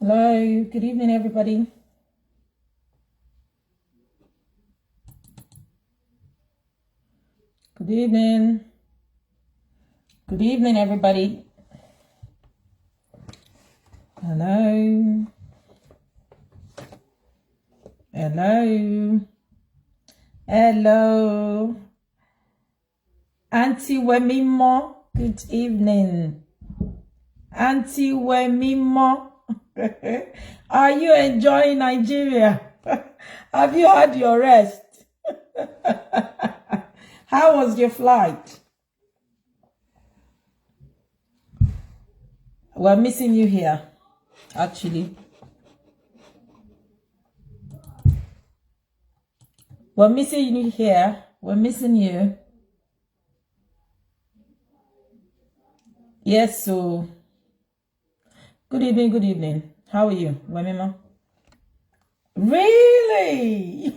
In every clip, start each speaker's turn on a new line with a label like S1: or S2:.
S1: Hello, good evening, everybody. Good evening. Good evening, everybody. Hello. Hello. Hello. Auntie Wemimo, good evening. Auntie Wemimo. Are you enjoying Nigeria? Have you had your rest? How was your flight? We're missing you here, actually. We're missing you here. We're missing you. Yes, so good evening, good evening. How are you, Wemima? Really?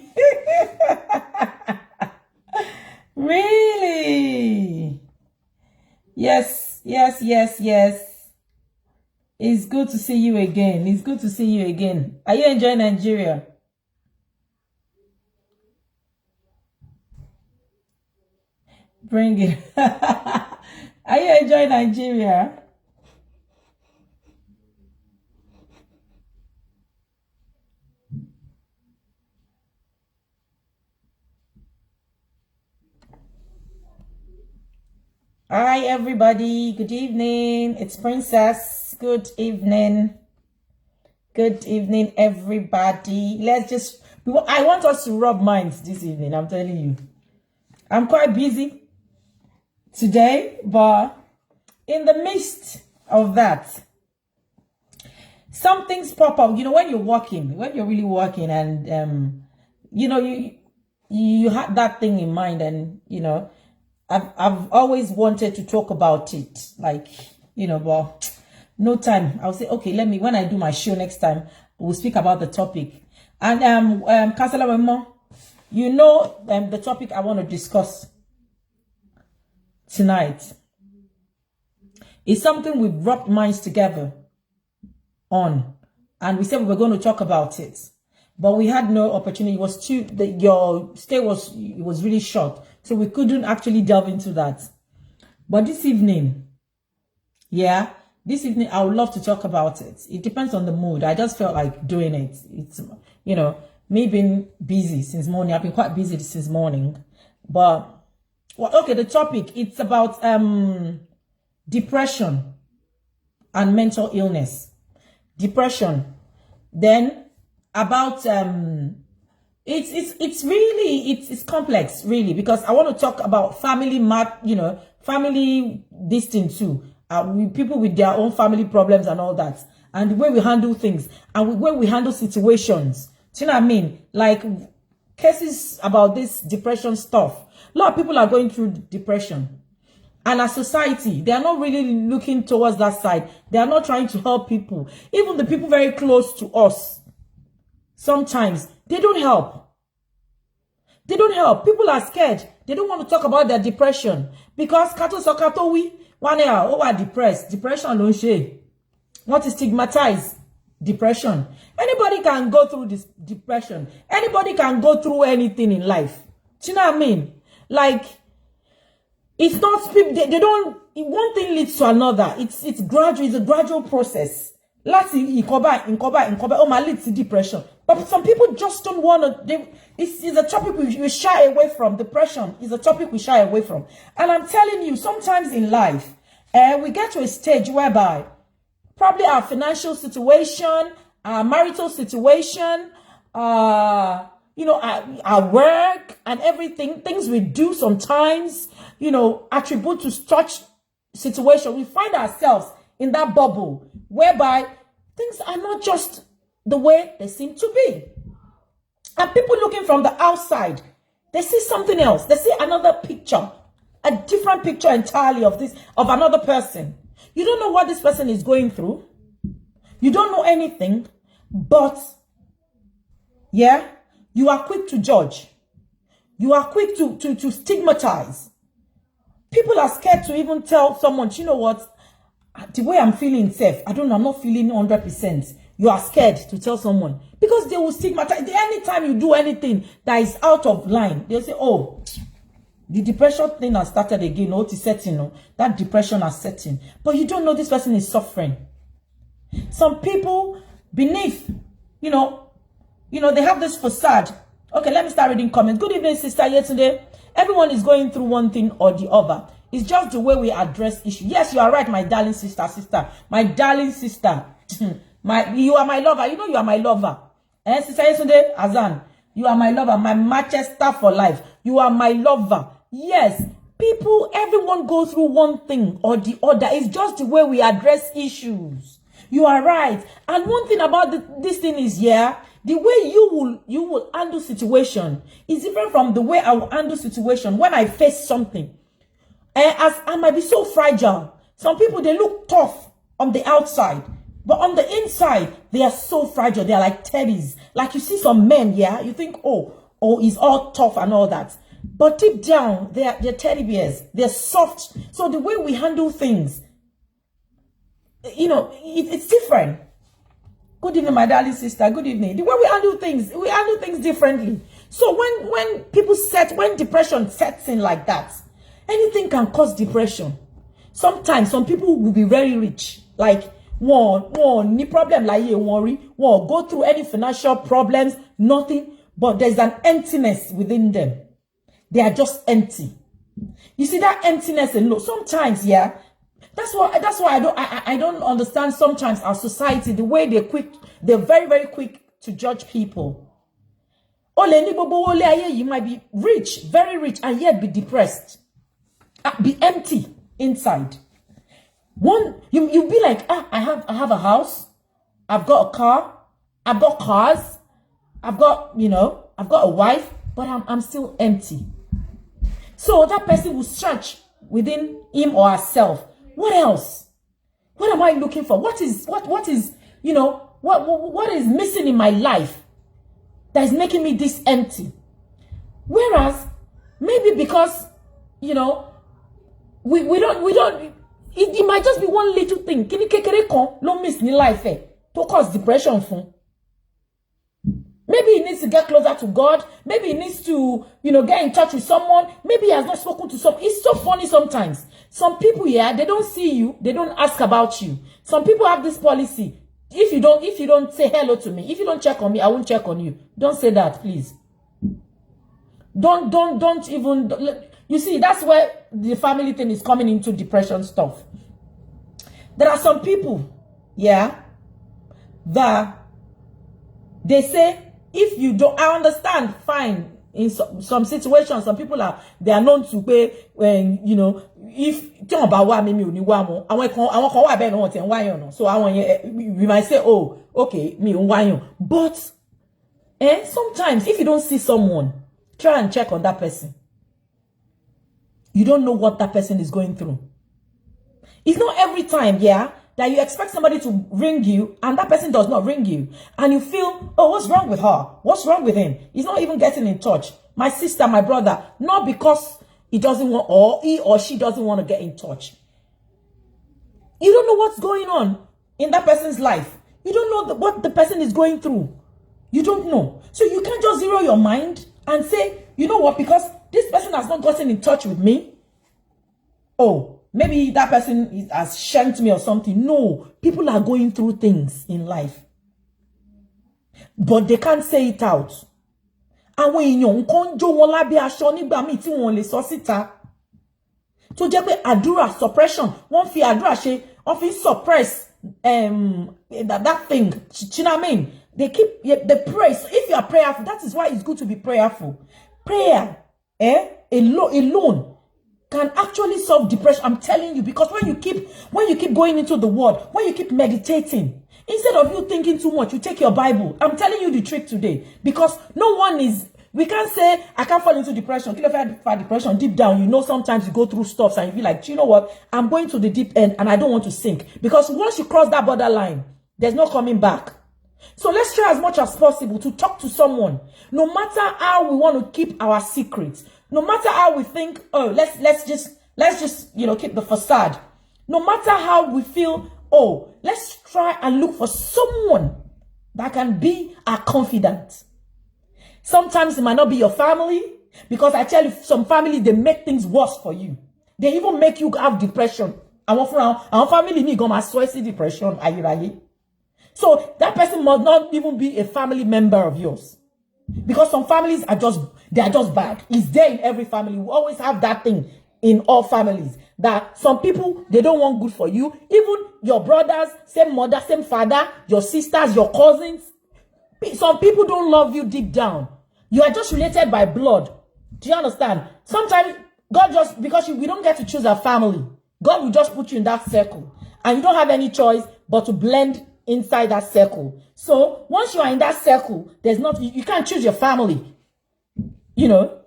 S1: Really? Yes. It's good to see you again. It's good to see you again. Are you enjoying Nigeria? Bring it. Are you enjoying Nigeria? Hi, everybody. Good evening. It's Princess. Good evening. Good evening, everybody. I want us to rub minds this evening. I'm telling you. I'm quite busy today, but in the midst of that, some things pop up. You know, when you're really working and, you had that thing in mind and, I've always wanted to talk about it, like, but no time. I'll say, okay, when I do my show next time, we'll speak about the topic. And Councillor Wemo, the topic I want to discuss tonight is something we've rubbed minds together on, and we said we were going to talk about it, but we had no opportunity. It was your stay was really short, so we couldn't actually delve into that. But this evening, I would love to talk about it. It depends on the mood. I just felt like doing it. It's, me being busy since morning. I've been quite busy since morning. But, okay, the topic, it's about depression and mental illness. Depression. Then, about it's complex, really, because I want to talk about family this thing too. People with their own family problems and all that, and the way we handle things and the way we handle situations. Do you know what I mean? Like cases about this depression stuff. A lot of people are going through depression, and as society, they are not really looking towards that side. They are not trying to help people. Even the people very close to us, sometimes they don't help. They don't help. People are scared. They don't want to talk about their depression because are depressed. Depression don't share. Want to stigmatize depression. Anybody can go through this depression. Anybody can go through anything in life. Do you know what I mean? Like, it's not people. They don't. One thing leads to another. It's gradual. It's a gradual process. Let's incoba. Oh, my leads to depression. But some people just don't want to. It's a topic we shy away from. Depression is a topic we shy away from. And I'm telling you, sometimes in life, we get to a stage whereby probably our financial situation, our marital situation, our work and everything, things we do sometimes, attribute to such situation. We find ourselves in that bubble whereby things are not just the way they seem to be. And people looking from the outside, they see something else. They see another picture, a different picture entirely of another person. You don't know what this person is going through. You don't know anything, but you are quick to judge. You are quick to stigmatize. People are scared to even tell someone, you know what, the way I'm feeling safe, I don't know, I'm not feeling 100%. You are scared to tell someone because they will stigmatize. Anytime you do anything that is out of line, they'll say, oh, the depression thing has started again. Oh, it's setting. Oh, that depression has setting. But you don't know this person is suffering. Some people beneath, you know, they have this facade. Okay, let me start reading comments. Good evening, sister. Yesterday, everyone is going through one thing or the other. It's just the way we address issues. Yes, you are right, my darling sister. My darling sister. You are my lover. You know you are my lover. And sister yesterday, Hassan, you are my lover, my Manchester for life. You are my lover. Yes, people, everyone goes through one thing or the other. It's just the way we address issues. You are right. And one thing about this thing is, yeah, the way you will handle situation is different from the way I will handle situation when I face something. As I might be so fragile. Some people, they look tough on the outside, but on the inside, they are so fragile. They are like teddies. Like you see some men, yeah, you think, oh, he's all tough and all that. But deep down, they're teddy bears. They're soft. So the way we handle things, you know, it's different. Good evening, my darling sister. Good evening. The way we handle things differently. So when depression sets in like that, anything can cause depression. Sometimes some people will be very rich, like no problem, like you worry, won't go through any financial problems, nothing, but there's an emptiness within them. They are just empty. You see that emptiness and look. Sometimes, yeah. That's why I don't understand sometimes our society, the way they're very, very quick to judge people. You might be rich, very rich, and yet be depressed. Be empty inside. You'll be like, I have a house, I've got a car, I've got cars, I've got a wife, but I'm still empty. So that person will search within him or herself. What else? What am I looking for? What is missing in my life that is making me this empty? Whereas maybe because we don't it might just be one little thing. Kini kekere kan lo miss ni life to cause depression fun. Maybe he needs to get closer to God. Maybe he needs to, get in touch with someone. Maybe he has not spoken to someone. It's so funny sometimes. Some people here, they don't see you. They don't ask about you. Some people have this policy. If you don't say hello to me, if you don't check on me, I won't check on you. Don't say that, please. Don't even. You see, that's where the family thing is coming into depression stuff. There are some people, yeah, that they say, if you don't, I understand, fine. In some situations, some people they are known to pay when, if so we might say, oh, okay, but sometimes if you don't see someone, try and check on that person. You don't know what that person is going through. It's not every time, yeah, that you expect somebody to ring you and that person does not ring you. And you feel, oh, what's wrong with her? What's wrong with him? He's not even getting in touch. My sister, my brother, not because he doesn't want, or he or she doesn't want to get in touch. You don't know what's going on in that person's life. You don't know what the person is going through. You don't know. So you can't just zero your mind and say, you know what, because this person has not gotten in touch with me. Oh, maybe that person has shamed me or something. No, people are going through things in life. But they can't say it out. Àwọn èèyàn kan jó wọn lábẹ́ aṣọ nígbà míì tí wọ́n lè sọ síta. Tó jẹ́ pé àdúrà suppression, wọ́n fi àdúrà ṣe, wọ́n fi suppress that thing. You know what I mean? They pray. So if you are prayerful, that is why it's good to be prayerful. Prayer, alone can actually solve depression. I'm telling you, because when you keep going into the word, when you keep meditating, instead of you thinking too much, you take your Bible. I'm telling you the trick today, because we can't say, I can't fall into depression. Depression deep down, sometimes you go through stuff and you feel like, you know what? I'm going to the deep end and I don't want to sink. Because once you cross that borderline, there's no coming back. So let's try as much as possible to talk to someone. No matter how we want to keep our secrets, no matter how we think, oh, let's just keep the facade. No matter how we feel, oh, let's try and look for someone that can be a confidant. Sometimes it might not be your family, because I tell you, some family, they make things worse for you. They even make you have depression. Our family me go my suicide depression. Are you right? So that person must not even be a family member of yours. Because some families are just bad. It's there in every family. We always have that thing in all families. That some people, they don't want good for you. Even your brothers, same mother, same father, your sisters, your cousins. Some people don't love you deep down. You are just related by blood. Do you understand? Sometimes God just, because we don't get to choose our family, God will just put you in that circle. And you don't have any choice but to blend inside that circle. So once you are in that circle, there's not, you can't choose your family. You know?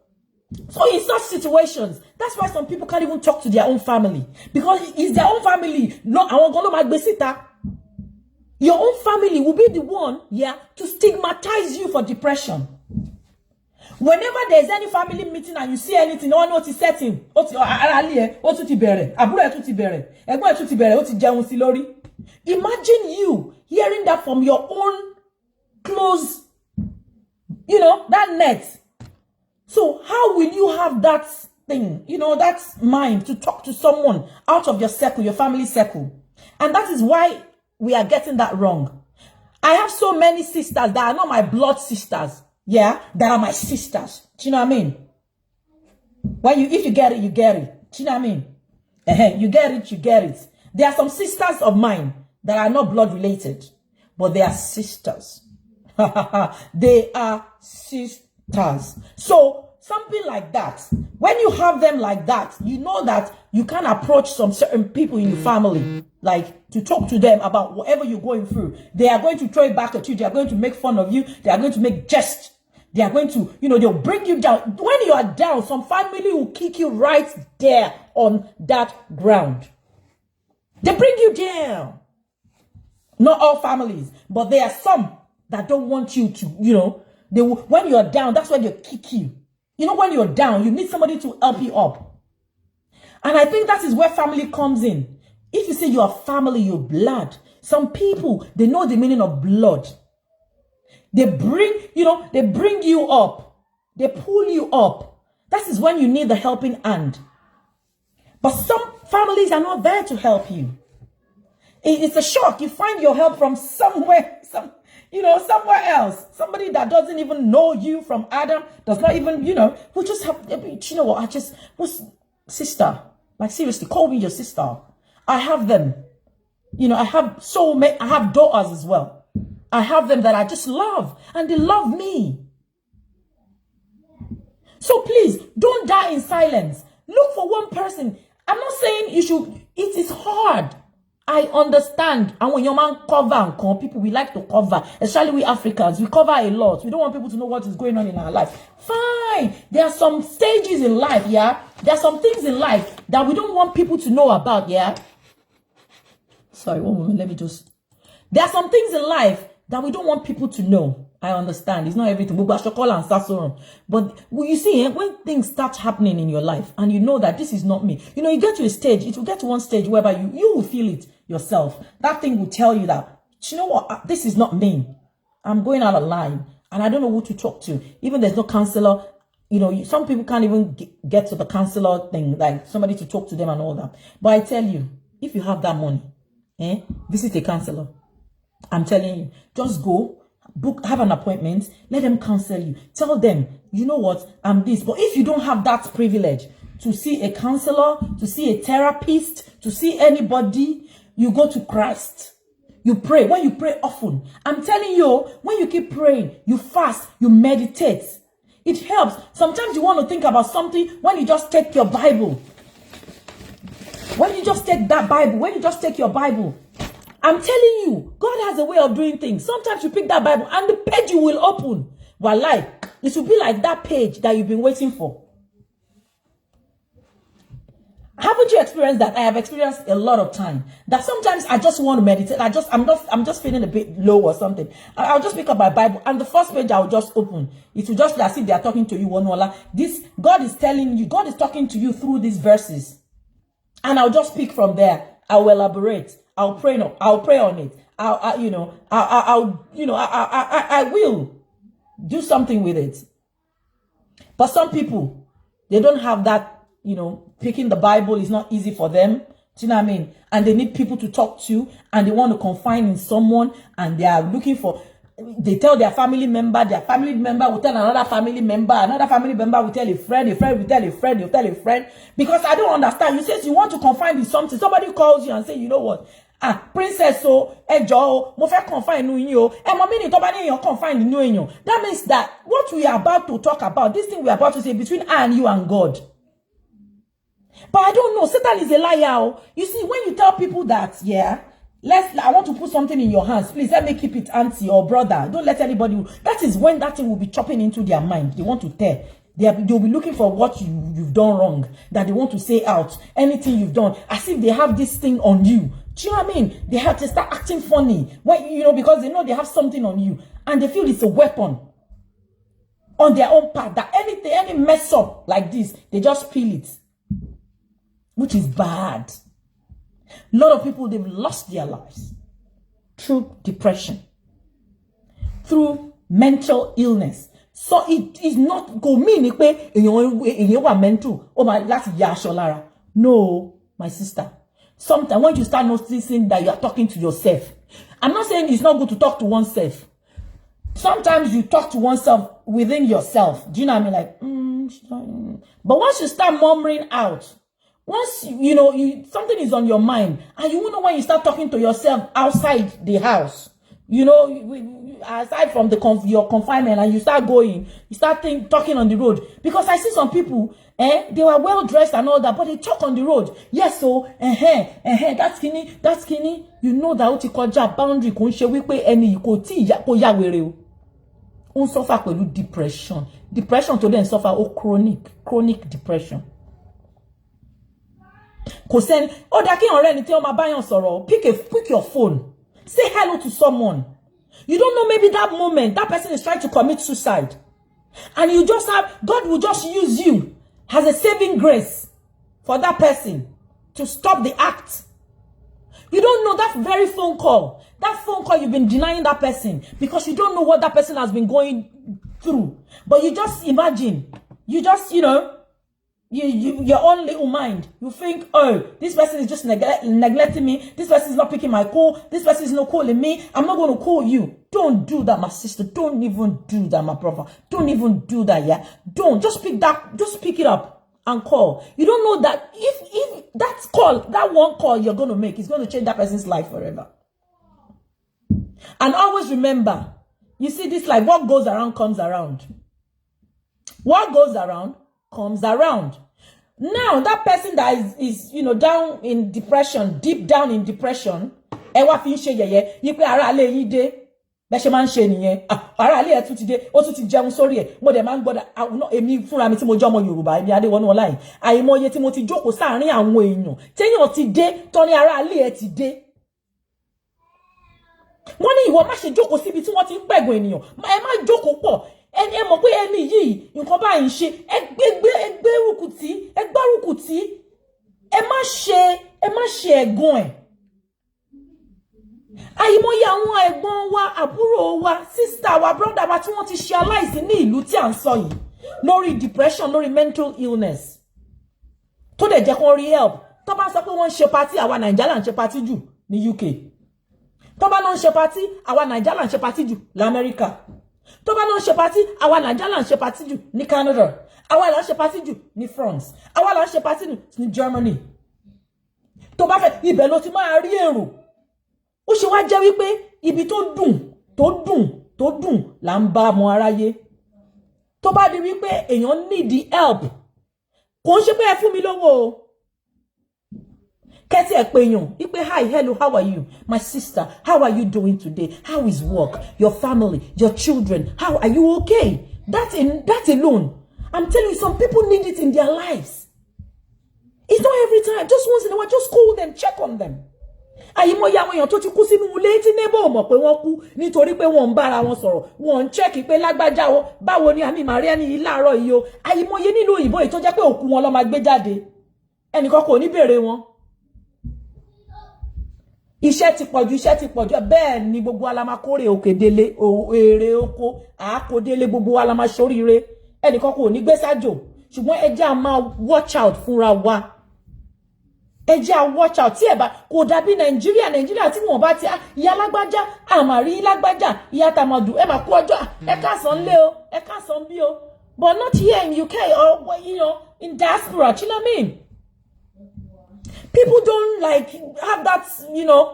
S1: So in such situations, that's why some people can't even talk to their own family. Because it's their own family. No, I won't go to my besita. Your own family will be the one, to stigmatize you for depression. Whenever there's any family meeting and you see anything, no one knows it's setting. Imagine you hearing that from your own close, that net. So how will you have that thing, that mind to talk to someone out of your circle, your family circle? And that is why we are getting that wrong. I have so many sisters that are not my blood sisters. That are my sisters. Do you know what I mean? If you get it, you get it. Do you know what I mean? You get it, you get it. There are some sisters of mine that are not blood related, but they are sisters. They are sisters. So something like that. When you have them like that, you know that you can approach some certain people in your family, like to talk to them about whatever you're going through. They are going to throw it back at you. They are going to make fun of you. They are going to make jest. They are going to, they'll bring you down. When you are down, some family will kick you right there on that ground. They bring you down. Not all families, but there are some that don't want you to, they will, when you're down, that's when they kick you. When you're down, you need somebody to help you up. And I think that is where family comes in. If you say you are family, you're blood. Some people, they know the meaning of blood. They bring you up. They pull you up. That is when you need the helping hand. But some families are not there to help you. It's a shock. You find your help from somewhere, somewhere else. Somebody that doesn't even know you from Adam, does not even, who just have, sister. Like seriously, call me your sister. I have them. I have daughters as well. I have them that I just love, and they love me. So please, don't die in silence. Look for one person. I'm not saying you should, it is hard. I understand. And when your man cover and come, people, we like to cover, especially we Africans, we cover a lot. We don't want people to know what is going on in our life. Fine. There are some stages in life, There are some things in life that we don't want people to know about, Sorry, one moment, there are some things in life that we don't want people to know. I understand. It's not everything. But you see, when things start happening in your life and you know that this is not me, you get to a stage, it will get to one stage whereby you will feel it yourself. That thing will tell you that, you know what, this is not me. I'm going out of line and I don't know who to talk to. Even there's no counselor. Some people can't even get to the counselor thing, like somebody to talk to them and all that. But I tell you, if you have that money, visit a counselor. I'm telling you, just go, have an appointment, let them counsel you. Tell them, you know what, I'm this. But if you don't have that privilege to see a counselor, to see a therapist, to see anybody, you go to Christ. You pray. When you pray often, I'm telling you, when you keep praying, you fast, you meditate. It helps. Sometimes you want to think about something when you just take your Bible. When you just take that Bible, when you just take your Bible, I'm telling you, God has a way of doing things. Sometimes you pick that Bible and the page you will open. Wallahi, it will be like that page that you've been waiting for. Haven't you experienced that? I have experienced a lot of time that sometimes I just want to meditate. I'm just feeling a bit low or something. I'll just pick up my Bible and the first page I'll just open. It will just be as if they are talking to you, Adewonuola. This God is telling you, God is talking to you through these verses. And I'll just pick from there. I will elaborate. I'll pray on it. I will do something with it. But some people, they don't have that, picking the Bible is not easy for them. Do you know what I mean? And they need people to talk to, and they want to confide in someone, and they are looking for, they tell their family member will tell another family member will tell a friend will tell a friend, will tell a friend. Because I don't understand. You say you want to confide in something, somebody calls you and say, you know what? Princess, mo fe confide in you. Confide in you. That means that what we are about to talk about, this thing we are about to say between I and you and God. But I don't know. Satan is a liar. You see, when you tell people that, I want to put something in your hands. Please let me keep it, auntie or brother. Don't let anybody. That is when that thing will be chopping into their mind. They want to tell. They'll be looking for what you've done wrong, that they want to say out. Anything you've done, as if they have this thing on you. Do you know what I mean? They have to start acting funny when because they know they have something on you, and they feel it's a weapon on their own part. That any mess up like this, they just feel it, which is bad. A lot of people, they've lost their lives through depression, through mental illness. So it is not go mean mental. Oh my, that's yasholara. No, my sister. Sometimes when you start noticing that you are talking to yourself, I'm not saying it's not good to talk to oneself. Sometimes you talk to oneself within yourself. Do you know what I mean? Like, but once you start murmuring out, once something is on your mind, and you know when you start talking to yourself outside the house, aside from your confinement, and you start talking on the road. Because I see some people, they were well dressed and all that, but they talk on the road. Yes, so that's skinny. You know that what you call job boundary kò ṣe wípé ẹni kò tí kò ya wèrè o. Ó suffer pẹ̀lú depression. Depression to them suffer chronic depression. Kò sẹ́ni ó dá kí ọ̀rẹ́ ni tí ó máa bá yàn sọ̀rọ̀, pick your phone. Say hello to someone. You don't know, maybe that moment, that person is trying to commit suicide. And you just God will just use you as a saving grace for that person to stop the act. You don't know that very phone call. That phone call, you've been denying that person because you don't know what that person has been going through. But you just imagine, you just, your own little mind, you think, oh, this person is just neglecting me. This person is not picking my call. This person is not calling me. I'm not going to call you. Don't do that, my sister. Don't even do that, my brother. Don't even do that, yeah. Don't. Just pick it up and call. You don't know that if that one call you're going to make is going to change that person's life forever. And always remember, you see this life, what goes around comes around. What goes around comes around. Now that person that is down in depression, deep down in depression, ẹ wá fi ṣe yẹ̀yẹ́ yí pé ara le yín dé bẹ́ ṣe máa ń ṣe nìyẹn. Ara le ẹ tún ti dé, ó tún ti jẹun sórí ẹ. Mo dẹ̀ máa ń gbọ́dọ̀ èmi fúnra mi tí mo jẹ́ ọmọ Yorùbá, èmi Adewonuola yìí. Àìmọye tí mo ti jókòó sáàárín àwọn èèyàn. Téèyàn ti dé, tọ́ni ara le ẹ ti dé. Wọ́n ní ìwọ má ṣe jókòó síbi tí wọ́n ti ń pẹ̀gùn ènìyàn. Ẹ má jókòó pọ̀. Ẹ mọ̀ pé ẹni yìí nǹkan báyìí ń ṣe, ẹgbẹ́rùkùtì, ẹ má ṣe ẹ̀gùn ẹ̀. Àìmọye àwọn ẹ̀gbọ́n wa, àbúrò wa, sister wa, brother wa tí wọ́n ti ṣe aláìsí ní ìlú tí à ń sọ yìí lórí depression, lórí mental illness. Tó dẹ̀ jẹ́ kó rí help. Tó bá sọ pé wọ́n ń ṣe party, àwa Nàìjíríà là ń ṣe party jù ní UK. Tó bá náà ń ṣe party, àwa Nàìjíríà là ń ṣe party jù l'Amẹ́ríkà. Tó bá náà ń ṣe party, àwa Nàìjíríà là ń ṣe party jù ní Canada. Àwa là ń ṣe party jù ní France. Àwa là ń ṣe party jù ní Germany. Tó bá fẹ́ ibẹ̀ ló ti máa rí èrò. Ó ṣe wá jẹ́ wípé ibi tó dùn là ń bá ọmọ aráyé. Tó bá di wípé èèyàn need help, kò ń ṣe pé ẹ fún mi lówó o. Kẹ́tì ẹ̀ pé èèyàn wípé hi, hello, how are you? My sister, how are you doing today? How is work? Your family, your children, how are you okay? That alone, I'm telling you, some people need it in their lives. It's not every time, just once in a while, just call them, check on them. Àyìmọye àwọn èèyàn tó ti kú sínú ilé tí neighbor mọ̀ pé wọ́n kú nítorí pé wọ́n ń bára wọn sọ̀rọ̀, wọ́n ń check pé lágbájá o, báwo ni àmì Maria ní láàárọ̀ yìí o. Àyìmọye nílùú òyìnbó yìí tó jẹ́ pé òkú wọn ló máa gbé jáde. Ẹnìkan kò ní béèrè wọn. Iṣẹ́ ti pọ̀jù bẹ́ẹ̀ ni gbogbo wa la máa kórè òkè délé èrè oko àákò délé gbogbo wa la máa ṣoríire ẹnìkan kò ní gbé sájò ṣùgbọ́n ẹ jẹ́ a máa watch out fúnra wa ẹ jẹ́ a watch out tí ẹ bá kò dàbí Nàìjíríà tí wọ́n bá ti ìyá lágbájá àmàrí lágbájá ìyá tàmọ̀dù ẹ máa kú ọjọ́ ẹ káàsán lé o ẹ káàsán bí o but not here in UK or in diaspora, you know what I mean? People don't like have that,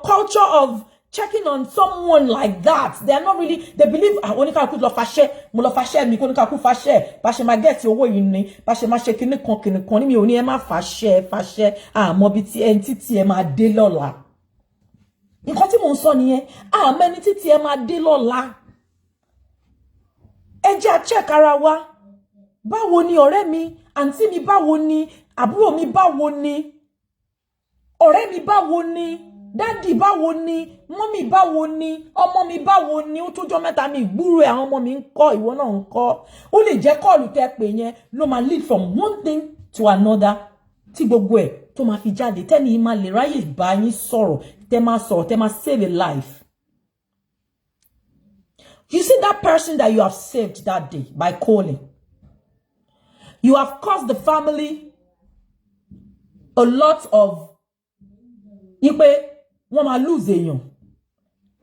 S1: culture of checking on someone like that. They are not really, they believe, onika ku lo fashe, mo lo fashe mi, onika ku fashe, ba se ma get owó yìí ni, ba se ma ṣe kíní kan ni mi ò ní ẹ má fashe, mo bi ti entity ẹ máa dé lọ́la. Nǹkan tí mo ń sọ nìyẹn, mo ẹni tí ẹ máa dé lọ́la. Ẹ jẹ́ a check ara wa. Báwo ni ọ̀rẹ́ mi, àǹtí mi báwo ni, àbúrò mi báwo ni, ọ̀rẹ́ mi báwo ni, dádì báwo ni, mọ́mì báwo ni, ọmọ mi báwo ni, ó tójọ́ mẹ́ta mi gbúrò ẹ̀ àwọn ọmọ mi ń kọ́, ìwọ náà ń kọ́. Ó lè jẹ́ kọ́ọ̀lù tẹ́ pé yẹn ló máa lead from one thing to another tí gbogbo ẹ̀ tó máa fi jáde tẹ́ni máa lè ráyè bá yín sọ̀rọ̀ tẹ́ máa save a life. You see that person that you have saved that day by calling. You have caused the family a lot of ipe wọ́n máa lose èèyàn.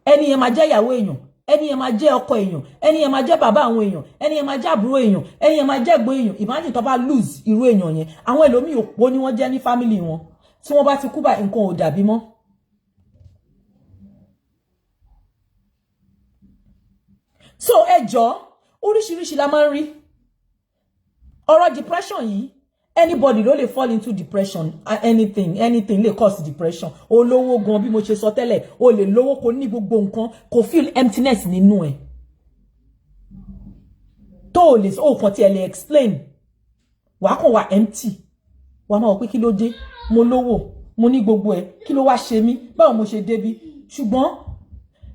S1: Ẹni yẹn máa jẹ́ ìyàwó èèyàn, ẹni yẹn máa jẹ́ ọkọ èèyàn, ẹni yẹn máa jẹ́ bàbá àwọn èèyàn, ẹni yẹn máa jẹ́ àbúrò èèyàn, ẹni yẹn máa jẹ́ ẹ̀gbọ́n èèyàn. Imagine tó bá lose irú èèyàn yẹn. Àwọn ẹlòmíì òpó ni wọ́n jẹ́ ní family wọn. Tí wọ́n bá ti kú bá nǹkan ò dàbí mọ́. So ẹjọ́ oríṣiríṣi la máa ń rí. Ọ̀rọ̀ depression yìí, anybody ló lè fall into depression. Anything lè cause depression. Olówó gan bí mo ṣe sọ tẹ́lẹ̀, o lè lówó kò ní gbogbo nǹkan, kò feel emptiness nínú ẹ̀. Tó lè o kàn tí ẹ lè explain. Wàá kàn wá empty. Wàá máa wò pé kí ló dé? Mo lówó, mo ní gbogbo ẹ̀. Kí ló wá ṣe mí? Báwo mo ṣe débi? Ṣùgbọ́n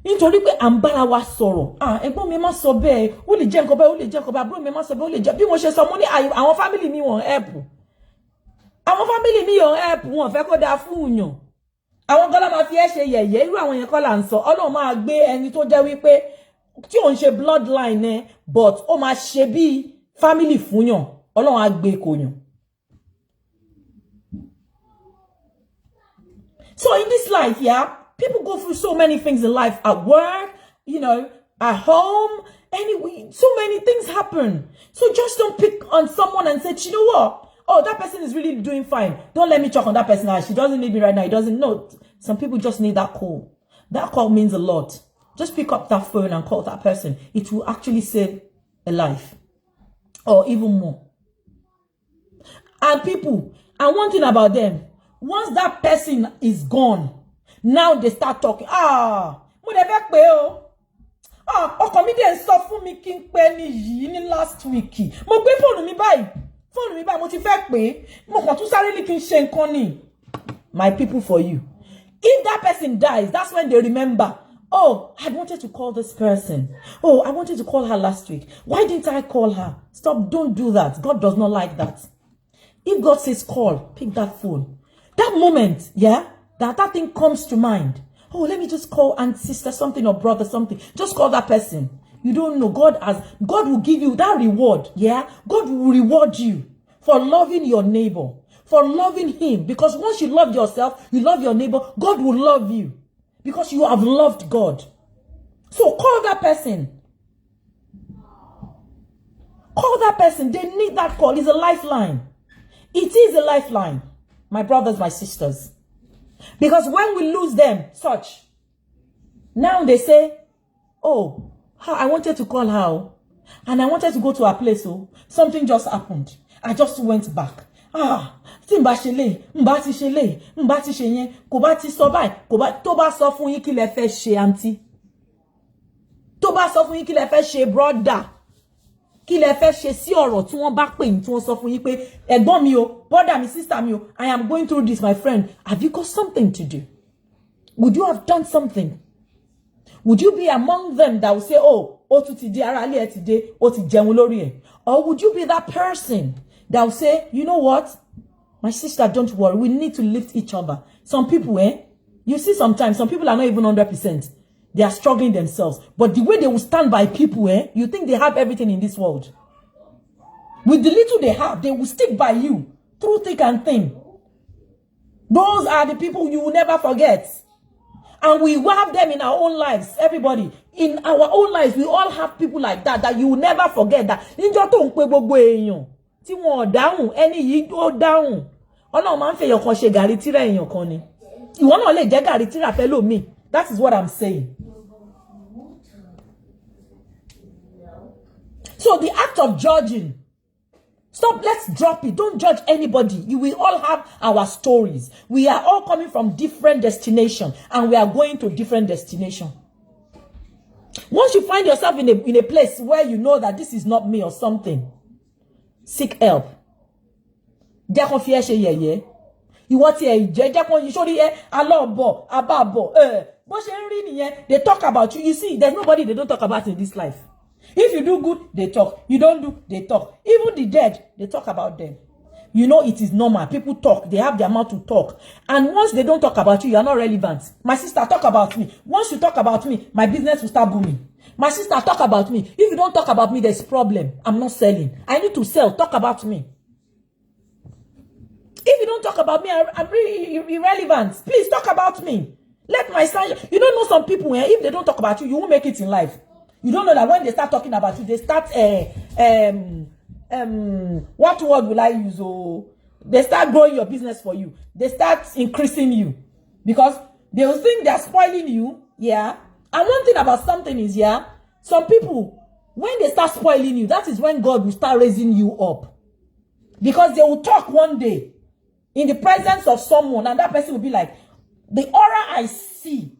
S1: nítorí pé à ń bára wa sọ̀rọ̀, ẹ̀gbọ́n mi má sọ bẹ́ẹ̀, ó lè jẹ́ nǹkan bẹ́ẹ̀, ó lè jẹ́ nǹkan bẹ́ẹ̀, àbúrò mi má sọ bẹ́ẹ̀, ó lè jẹ́ bí mo ṣe sọ mo ní àwọn family mi wọ́n help. Àwọn family mi wọ́n help, wọ́n fẹ́ kó dáa fún yàn. Àwọn gan la máa fi ẹ́ ṣe yẹ̀yẹ́, irú àwọn yẹn kọ́ là ń sọ. Ọlọ́run máa gbé ẹni tó jẹ́ wípé tí ò ń ṣe bloodline but ó máa ṣe bí family fún yàn. Ọlọ́run á gbé kò yàn. So in this life, people go through so many things in life, at work, at home, anyway, so many things happen. So just don't pick on someone and say, you know what? Oh, that person is really doing fine. Don't let me check on that person now. She doesn't need me right now. He doesn't know. Some people just need that call. That call means a lot. Just pick up that phone and call that person. It will actually save a life. Or even more. And one thing about them, once that person is gone, now they start talking. Mo de fẹ́ pé o. Ọkọ mi dẹ̀ sọ fún mi kí n pè ní yìí ní last week. Mo gbé fóònù mi báyìí. Mo ti fẹ́ pé. Mo kàn tún sáré ní kí n ṣe nǹkan ni. My people, for you. If that person dies, that's when they remember. Oh, I wanted to call this person. Oh, I wanted to call her last week. Why didn't I call her? Stop, don't do that. God does not like that. If God says call, pick that phone. That moment, that thing comes to mind. Oh, let me just call aunt, sister something or brother something. Just call that person. You don't know. God will give you that reward. God will reward you for loving your neighbor, for loving him. Because once you love yourself, you love your neighbor, God will love you. Because you have loved God. So call that person. Call that person. They need that call. It's a lifeline. It is a lifeline. My brothers, my sisters. Because when we lose them, now they say, oh, I wanted to call her, and I wanted to go to her place, something just happened. I just went back. Tí n bá ṣe lè, n bá ti ṣe lè, n bá ti ṣe yẹn, kò bá ti sọ báyìí, tó bá sọ fún yín kí lẹ fẹ́ ṣe aunty. Tó bá sọ fún yín kí lẹ fẹ́ ṣe brother. Kí lẹ fẹ́ ṣe sí ọ̀rọ̀ tí wọ́n bá pè yín tí wọ́n sọ fún yín pé ẹ̀gbọ́n mi o, brother mi, sister mi o, I am going through this, my friend. Have you got something to do? Would you have done something? Would you be among them that will say, oh, tún ti di ara ilé ẹ ti dé, ó ti jẹun lórí ẹ̀? Or would you be that person that will say, you know what? My sister, don't worry. We need to lift each other. Some people, You see, sometimes some people are not even 100%. They are struggling themselves. But the way they will stand by people, you think they have everything in this world. With the little they have, they will stick by you through thick and thin. Those are the people you will never forget. And we have them in our own lives, everybody. In our own lives, we all have people like that you will never forget that. Níjọ́ tó ń pè gbogbo èèyàn tí wọ́n dáhùn, ẹni yìí ó dáhùn. Ọlọ́run máa ń fẹ́ èèyàn kan ṣe gàrí tírà èèyàn kan ni. Ìwọ náà lè jẹ́ gàrí tírà fẹ́lòmíì. That is what I'm saying. So the act of judging, stop, let's drop it. Don't judge anybody. You will all have our stories. We are all coming from different destinations, and we are going to different destinations. Once you find yourself in a place where you know that this is not me or something, seek help. You want to they talk about you. You see, there's nobody they don't talk about in this life. If you do good, they talk. You don't do, they talk. Even the dead, they talk about them. You know, it is normal. People talk. They have their mouth to talk. And once they don't talk about you, you are not relevant. My sister, talk about me. Once you talk about me, my business will start booming. My sister, talk about me. If you don't talk about me, there's a problem. I'm not selling. I need to sell. Talk about me. If you don't talk about me, I'm really irrelevant. Please talk about me. Let my son. You don't know some people, if they don't talk about you, you won't make it in life. You don't know that when they start talking about you, they start what word will I use? Oh, they start growing your business for you. They start increasing you because they will think they're spoiling you. Yeah. And one thing about something is, some people, when they start spoiling you, that is when God will start raising you up. Because they will talk one day in the presence of someone, and that person will be like, the aura I see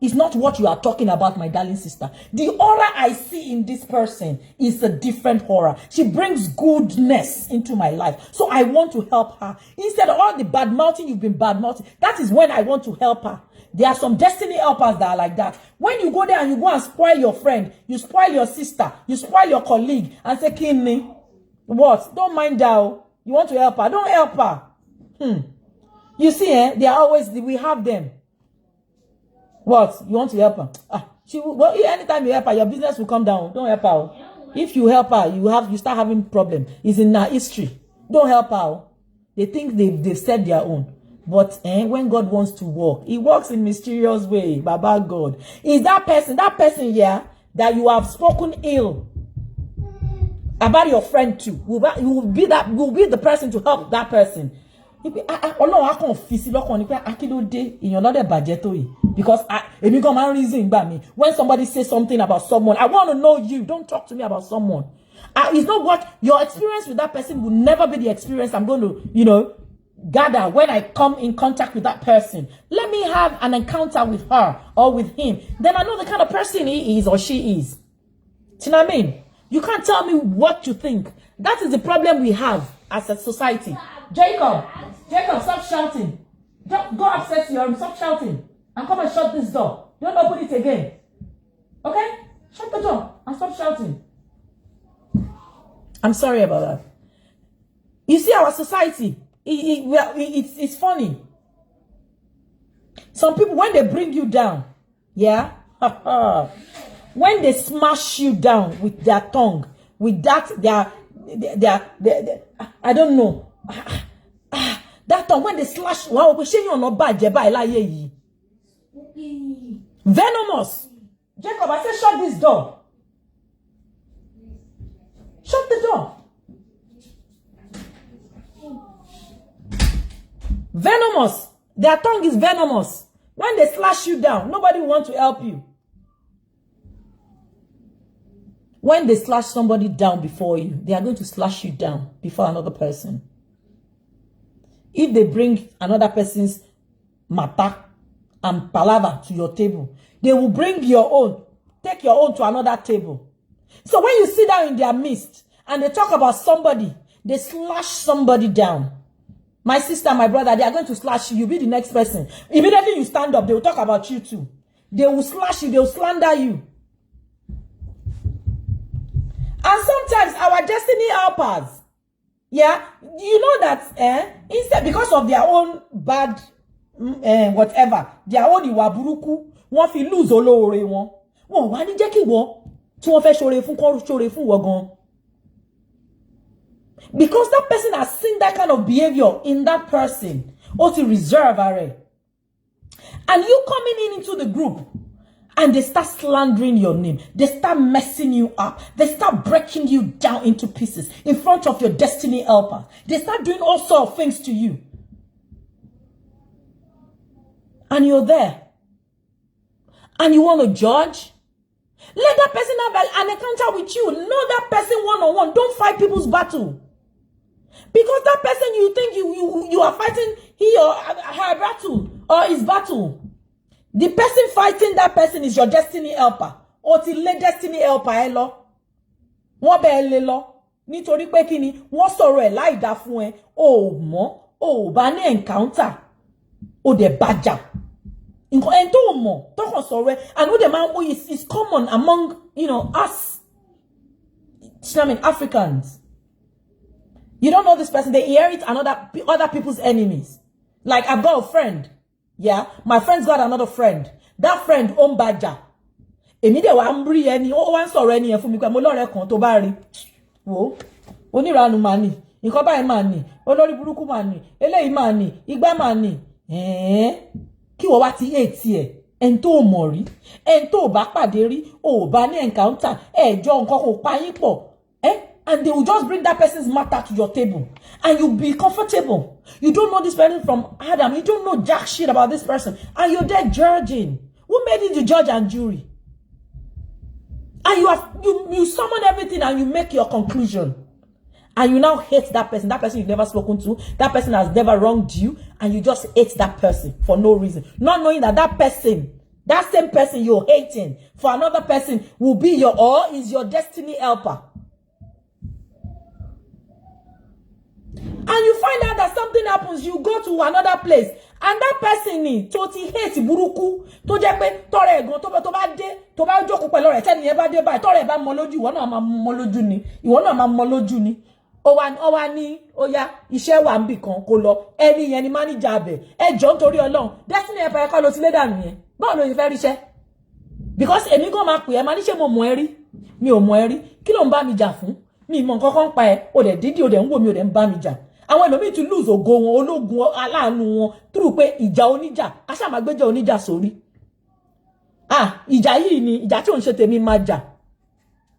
S1: is not what you are talking about, my darling sister. The aura I see in this person is a different aura. She brings goodness into my life. So I want to help her. Instead of all the bad mouthing you've been bad mouthing, that is when I want to help her. There are some destiny helpers that are like that. When you go there and you go and spoil your friend, you spoil your sister, you spoil your colleague, and say, Kinni, what? Don't mind that. You want to help her. Don't help her. You see, they are always, we have them. What? You want to help her? Well, anytime you help her, your business will come down. Don't help her. If you help her, you start having problem. It's in our history. Don't help her. They think they've said their own. But when God wants to work, He works in mysterious way. Baba God. Is that person here that you have spoken ill about your friend too? You will be the person to help that person. Because when somebody says something about someone, I want to know you. Don't talk to me about someone. It's not what your experience with that person will never be the experience I'm going to, gather when I come in contact with that person. Let me have an encounter with her or with him. Then I know the kind of person he is or she is. Do you know what I mean? You can't tell me what you think. That is the problem we have as a society. Jacob, stop shouting. Go upstairs to your room, stop shouting. And come and shut this door. Don't open it again. Okay? Shut the door and stop shouting. I'm sorry about that. You see, our society, it's funny. Some people, when they bring you down, when they smash you down with their tongue, with that, I don't know. That tongue, when they slash, wow, venomous. Jacob, I said, shut this door. Shut the door. Venomous. Their tongue is venomous. When they slash you down, nobody wants to help you. When they slash somebody down before you, they are going to slash you down before another person. If they bring another person's matter and palaver to your table, they will bring your own, take your own to another table. So when you sit down in their midst and they talk about somebody, they slash somebody down. My sister, my brother, they are going to slash you. You'll be the next person. Immediately you stand up, they will talk about you too. They will slash you, they will slander you. And sometimes our destiny helpers, you know that, instead, because of their own bad whatever, their own ìwà burúkú, wọ́n fi lose olóore wọn. Wọ́n wá ní jẹ́ kí wọ́n tí wọ́n fẹ́ ṣoore fún kó ṣoore fún wọ́n gan. Because that person has seen that kind of behavior in that person. Or to reserve are. And you coming into the group and they start slandering your name. They start messing you up. They start breaking you down into pieces in front of your destiny helper. They start doing all sorts of things to you. And you're there. And you want to judge? Let that person have an encounter with you. Know that person one-on-one. Don't fight people's battle. Because that person you think you are fighting he or her battle or his battle. The person fighting that person is your destiny helper. Or ti le destiny helper ẹ lọ. Wọ́n bẹ́ẹ̀ lé lọ. Nítorí pé kíni wọ́n sọ̀rọ̀ ẹ̀ láì dá fún ẹ. O mọ̀, o bá ní encounter. O de bàjà. Nǹkan ẹni tó mọ̀, tó kàn sọ̀rọ̀ ẹ. And o de man is common among, us. I mean, Africans. You don't know this person. They inherit other people's enemies. Like, I've got a friend. Yeah. My friend's got another friend. That friend, Ombaja. Èmi wa mbri ẹni, ó wá ń sọ̀rọ̀ ẹni yẹn fún mi pé mo lọ́rẹ̀ẹ́ kan tó bá rí. Wo, oníranu mà ni, nǹkan báyìí mà ni, olórí burúkú mà ni, eléyìí mà ni, igbá mà ni. Kí wọ́n wá ti hate ẹ̀. En tó mọ̀ rí, en tó bá pàdé rí, ó bá ní encounter, jọ nǹkan kò pa yín pọ̀. And they will just bring that person's matter to your table. And you'll be comfortable. You don't know this person from Adam. You don't know jack shit about this person. And you're there judging. Who made you the judge and jury? And you summon everything and you make your conclusion. And you now hate that person. That person you've never spoken to. That person has never wronged you. And you just hate that person for no reason. Not knowing that person, that same person you're hating for another person will be is your destiny helper. And you find out that something happens, you go to another place, and that person ni tó ti hate burúkú, tó jẹ́ pé tọ́rẹ ẹ̀gan tó bá dé, tó bá jókòó pẹ̀lú rẹ̀ tẹ́ni yẹn bá dé báyìí, tọ́rẹ bá mọ lójú, ìwọ náà máa mọ lójú ni. Ó wá ní, ó yá, iṣẹ́ wà níbì kan kó lọ, ẹni yẹn ni manager abẹ, jọ̀ọ́ nítorí Ọlọ́run, destiny ẹ̀pà ẹ̀kọ́ ló ti lé dànù yẹn, báwo ló ṣe fẹ́ ríṣẹ́? Because èmi gan máa pè ẹ́, máa ní ṣé mo mọ̀ ẹ́ rí? Mi ò mọ̀ ẹ́ rí, kí ló ń bá mi jà fún? Mi mọ̀ nǹkan kan pa ẹ́, ó dẹ̀ dídí, ó dẹ̀ ń wò mí, ó dẹ̀ ń bá mi jà. Àwọn ẹlòmíì ti lose ògo wọn, ológun aláàánú wọn through pé ìjà oníjà, ká ṣá máa gbéjà oníjà sórí. Ìjà yìí ni ìjà tí ò ń ṣe tèmi máa jà.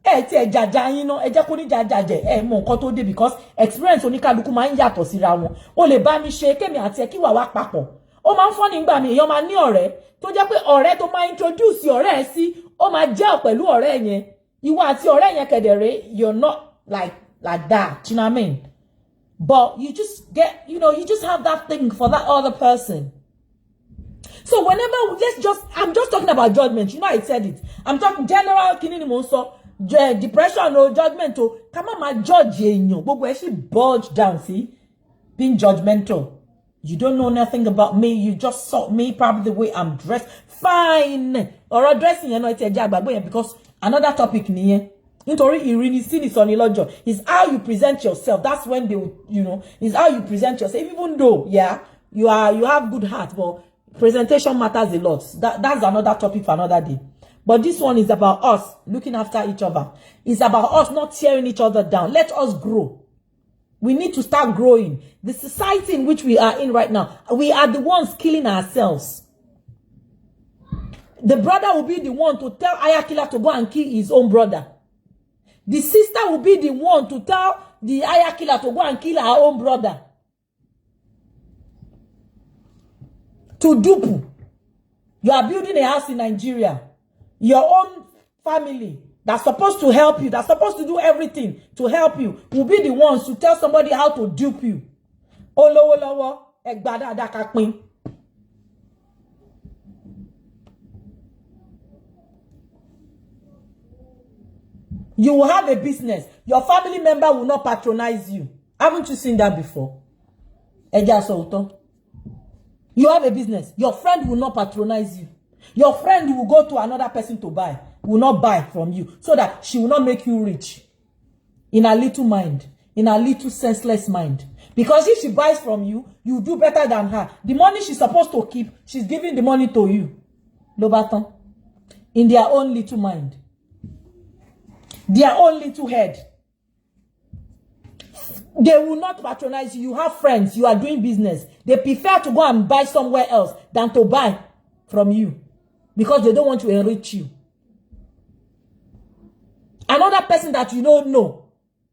S1: Tí ẹ jàjà yín ná, ẹ jẹ́ kó níjà jàjẹ́, mọ nǹkan tó dé because experience oníkálukú máa ń yàtọ̀ síra wọn. O lè bá mi ṣe kémi àti ẹ kí wà wá papọ̀. Ó máa ń fọ́ nígbà mi, èèyàn máa ní ọ̀rẹ́ tó jẹ́ pé ọ̀rẹ́ tó máa introduce ọ̀rẹ́ ẹ sí, ó máa jẹ́ pẹ̀lú ọ̀rẹ́ yẹn. Ìwọ àti ọ̀rẹ́ yẹn kedere, you're not like that, you know what I mean? But you just get, you just have that thing for that other person. So whenever, I'm just talking about judgment. I said it. I'm talking general, depression or judgment. Come on, my judge, but she bulge down, see? Being judgmental. You don't know nothing about me. You just saw me probably the way I'm dressed. Fine. Or dressing, it's a job, because another topic, nítorí ìrínisí ni sọ ni lọ́jọ́. It's how you present yourself. That's when they, it's how you present yourself. Even though, you have good heart, but presentation matters a lot. That's another topic for another day. But this one is about us looking after each other. It's about us not tearing each other down. Let us grow. We need to start growing. The society in which we are in right now, we are the ones killing ourselves. The brother will be the one to tell Ayakila to go and kill his own brother. The sister will be the one to tell the Aya killer to go and kill her own brother. To dupe. You are building a house in Nigeria. Your own family that's supposed to help you, that's supposed to do everything to help you, will be the ones to tell somebody how to dupe you. Olowo, egbada dakakpin. You will have a business. Your family member will not patronize you. Haven't you seen that before? You have a business. Your friend will not patronize you. Your friend will go to another person to buy. Will not buy from you. So that she will not make you rich. In her little mind. In her little senseless mind. Because if she buys from you, you do better than her. The money she's supposed to keep, she's giving the money to you. Lobaton. In their own little mind. Their own little head. They will not patronize you. You have friends. You are doing business. They prefer to go and buy somewhere else than to buy from you. Because they don't want to enrich you. Another person that you don't know.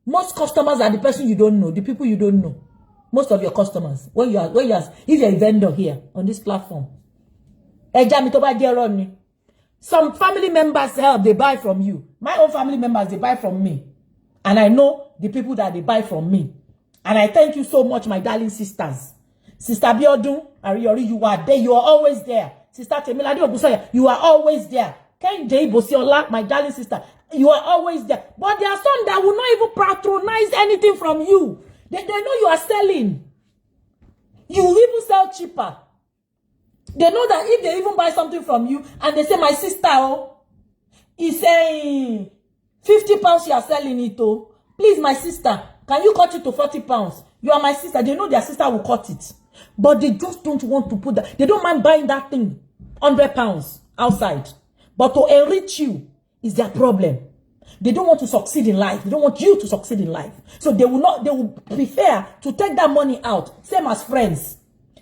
S1: Most customers are the person you don't know. The people you don't know. Most of your customers. If you're a vendor here on this platform. Some family members help. They buy from you. My own family members, they buy from me. And I know the people that they buy from me. And I thank you so much, my darling sisters. Sister Biodun, Ariori, you are there. You are always there. Sister Temilade Ogusoya, you are always there. Kenjay Bosiola, my darling sister, you are always there. But there are some that will not even patronize anything from you. They know you are selling. You even sell cheaper. They know that if they even buy something from you and they say, my sister, oh, is saying 50 pounds you are selling it, oh. Please, my sister, can you cut it to 40 pounds? You are my sister. They know their sister will cut it. But they just don't want to put that. They don't mind buying that thing, 100 pounds outside. But to enrich you is their problem. They don't want to succeed in life. They don't want you to succeed in life. So they will prefer to take that money out. Same as friends.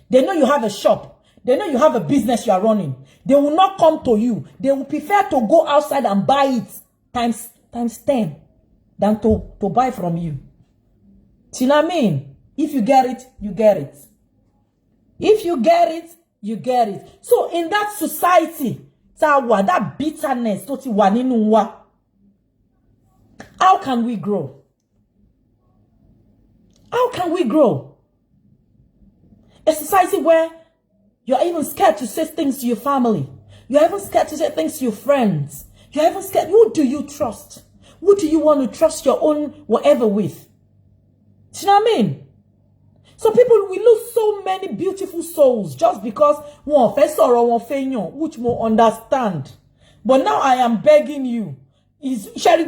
S1: They know you have a shop. They know you have a business you are running. They will not come to you. They will prefer to go outside and buy it times 10 than to buy from you. See what I mean? If you get it, you get it. If you get it, you get it. So in that society, that bitterness, how can we grow? How can we grow? A society where you're even scared to say things to your family. You're even scared to say things to your friends. You're even scared. Who do you trust? Who do you want to trust your own whatever with? Do you know what I mean? So people, we lose so many beautiful souls just because one face or one failure, which more understand. But now I am begging you. We can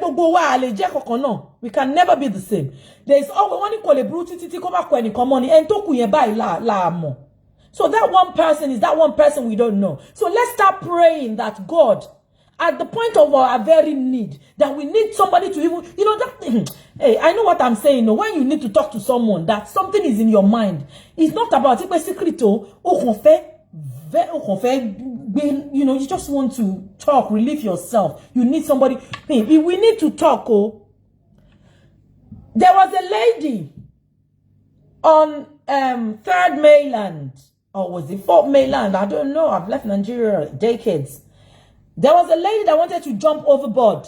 S1: never be the same. There is always one call a brutity money and toku. So that one person is that one person we don't know. So let's start praying that God, at the point of our very need, that we need somebody to even, that, hey, I know what I'm saying. When you need to talk to someone, that something is in your mind. It's not about it, you just want to talk, relieve yourself. You need somebody. Hey, we need to talk. Oh, there was a lady on 3rd mainland, or was it 4th mainland? I don't know. I've left Nigeria decades. There was a lady that wanted to jump overboard.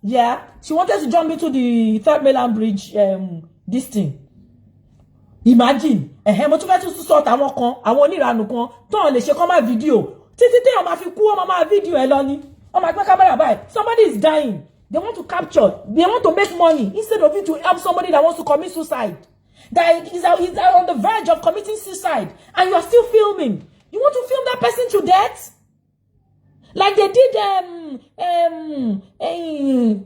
S1: Yeah, she wanted to jump into the 3rd mainland bridge. This thing. Imagine. Mo tún fẹ́ tún sort àwọn kan, àwọn onírànù kan, tó lè ṣe kọ́má video. Títí tí ó máa fi kú, ó máa video ẹ lọ ni. Ó máa gbé camera báyìí. Somebody is dying. They want to capture. They want to make money instead of you to help somebody that wants to commit suicide. That is on the verge of committing suicide, and you are still filming. You want to film that person to death? Like they did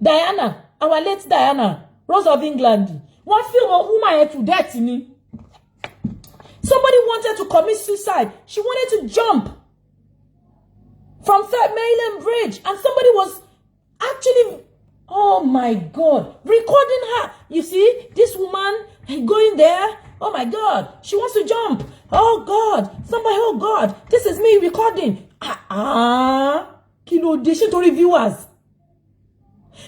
S1: Diana, our late Diana, Rose of England. One film of woman to death in me. Somebody wanted to commit suicide. She wanted to jump from 3rd mainland bridge, and somebody was actually, oh my God, recording her. You see, this woman going there. Oh my God, she wants to jump. Oh God, somebody, oh God, this is me recording. Kilo de ṣe torí viewers.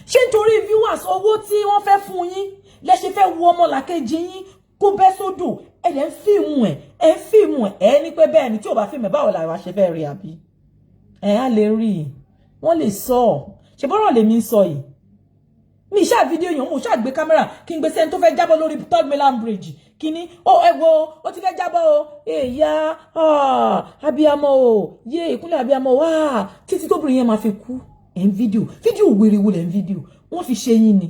S1: Ṣé torí viewers owó tí wọ́n fẹ́ fún yín lẹ ṣe fẹ́ wo ọmọ làkejì yín kó bẹ́ sódò ẹ dẹ̀ ń fíìmù ẹ ní pé bẹ́ẹ̀ ni tí ò bá fíìmù báwo la wá ṣe fẹ́ rí àbí á lè rí wọ́n lè sọ ṣe bọ́rọ̀ lèmi ń sọ yìí mi ṣáà fídíò yẹn mo ṣáà gbé kámẹ́rà kí n gbé sẹ́ni tó fẹ́ jábọ́ lórí 3rd mainland bridge kíní ẹ wo ó ti fẹ́ jábọ́ o èyá abiyamọ o yé ìkúnlẹ̀ abiyamọ wá títí tóbìnrin yẹn máa fi kú ẹ̀ ń fídíò wèrèwò lẹ̀ ń fídíò wọ́n fi ṣe yín ni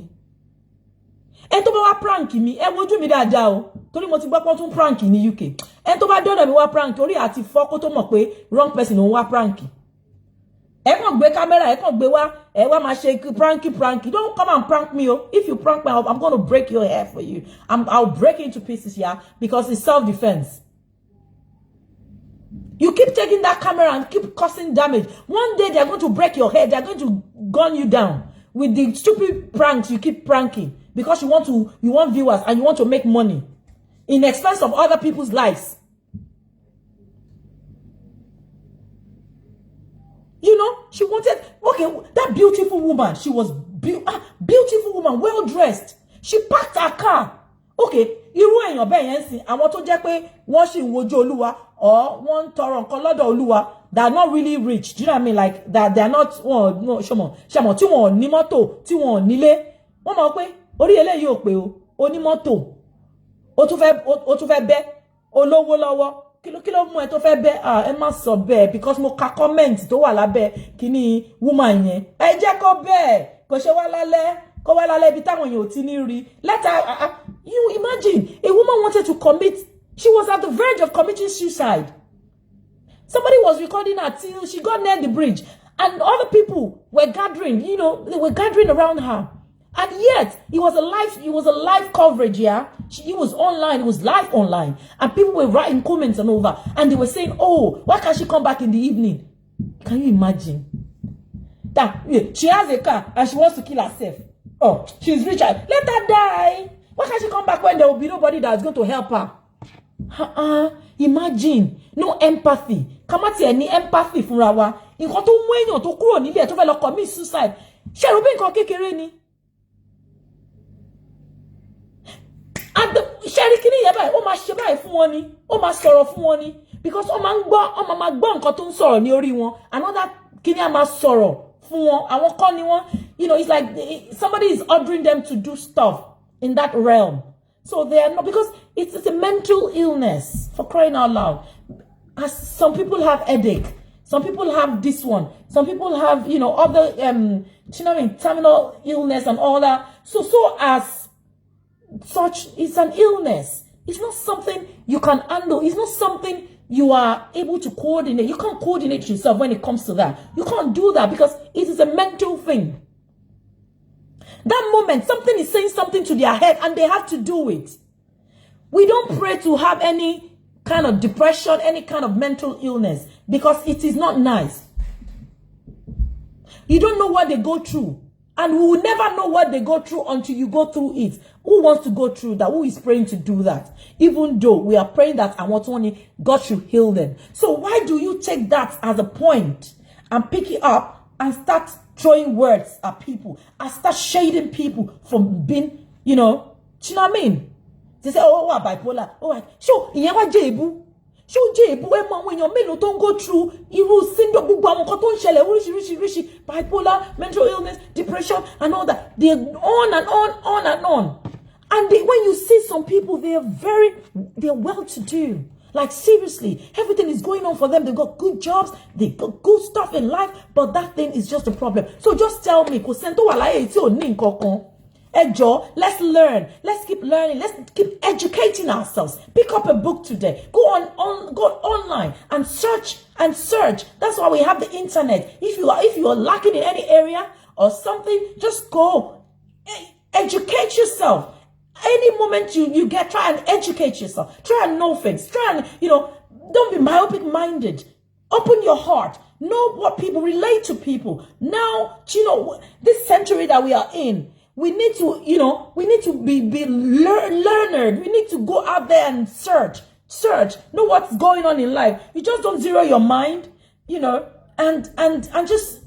S1: ẹ tó bá wá prank mi ẹ wojú mi dáadáa o torí mo ti gbọ́ pọ́n tún prank ní UK ẹ tó bá dọ́dọ̀ mi wá prank torí àti fọ́ kó tó mọ̀ pé wrong person òun wá prank ẹ kàn gbé camera, ẹ kàn gbé wá, ẹ wá máa ṣe pranky. Don't come and prank me. Oh. If you prank me, I'm going to break your hair for you. I'll break it into pieces here because it's self-defense. You keep taking that camera and keep causing damage. One day they're going to break your head. They're going to gun you down with the stupid pranks you keep pranking because you want viewers and you want to make money in expense of other people's lives. You know, she wanted, okay, that beautiful woman, she was beautiful woman, well dressed. She packed her car. Okay, irú èèyàn bẹ́ẹ̀ yẹn sìn, àwọn tó jẹ́ pé wọ́n sì ń wojú Olúwa or wọ́n tọrọ nǹkan lọ́dọ̀ Olúwa, they are not really rich. Do you know what I mean? Like that they are not no ṣọmọ tí wọ́n ní mọ́tò, tí wọ́n nílé. Wọ́n mọ̀ pé orí eléyìí ò pé o, onímọ́tò. Ó tún fẹ́ bẹ́ olówó lọ́wọ́. Kí ló mú ẹ tó fẹ́ bẹ́ ẹ má sọ bẹ́ẹ̀ because mo ka comment tó wà lábẹ́ kíní woman yẹn. Ẹ jẹ́ kó bẹ́ẹ̀ kò ṣe wá lálẹ́. Let her, you imagine, a woman wanted to commit, she was at the verge of committing suicide. Somebody was recording her till she got near the bridge. And other people were gathering, you know, they were gathering around her. And yet, it was a live coverage, yeah? It was online, it was live online. And people were writing comments and all that. And they were saying, oh, why can't she come back in the evening? Can you imagine? That she has a car and she wants to kill herself. Oh, she's rich. Let her die. Why can't she come back when there will be nobody that's going to help her? Imagine. No empathy. Kamati any empathy fúnra wa. Nǹkan tó mú èèyàn tó kúrò nílé tó fẹ́ lọ commit suicide. Ṣé rò bí nǹkan kékeré ni? Ṣé rí kíní yẹn báyìí, ó máa ṣe báyìí fún wọn ni. Ó máa sọ̀rọ̀ fún wọn ni. Because ó máa gbọ́ nǹkan tó ń sọ̀rọ̀ ní orí wọn. Another kíní á máa sọ̀rọ̀. You know, it's like somebody is ordering them to do stuff in that realm. So they are not, because it's a mental illness, for crying out loud. As some people have headache, some people have this one, some people have, you know, other terminal illness and all that. So as such, it's an illness. It's not something you can handle. It's not something you are able to coordinate. You can't coordinate yourself when it comes to that. You can't do that because it is a mental thing. That moment, something is saying something to their head and they have to do it. We don't pray to have any kind of depression, any kind of mental illness because it is not nice. You don't know what they go through. And we will never know what they go through until you go through it. Who wants to go through that? Who is praying to do that? Even though we are praying that God should heal them. So why do you take that as a point and pick it up and start throwing words at people and start shading people from being, you know what I mean? They say, oh, bipolar. Oh, so, ṣó jẹ́ èbú ẹ mọ àwọn èèyàn mélòó tó ń go through irú syndrome gbogbo àwọn nǹkan tó ń ṣẹlẹ̀ oríṣiríṣi bipolar, mental illness, depression and all that. They're on and on. And when you see some people, they're well to do. Like seriously, everything is going on for them. They've got good jobs, they got good stuff in life, but that thing is just a problem. So just tell me, kò sẹ́ni tó wà láyé tí ò ní nǹkan kan. Let's learn. Let's keep learning. Let's keep educating ourselves. Pick up a book today. Go online and search. That's why we have the internet. If you are lacking in any area or something, just go educate yourself. Any moment you get, try and educate yourself. Try and know things. Try and, don't be myopic minded. Open your heart. Know what people relate to people. Now, this century that we are in, we need to, be learned. We need to go out there and search, know what's going on in life. You just don't zero your mind, and just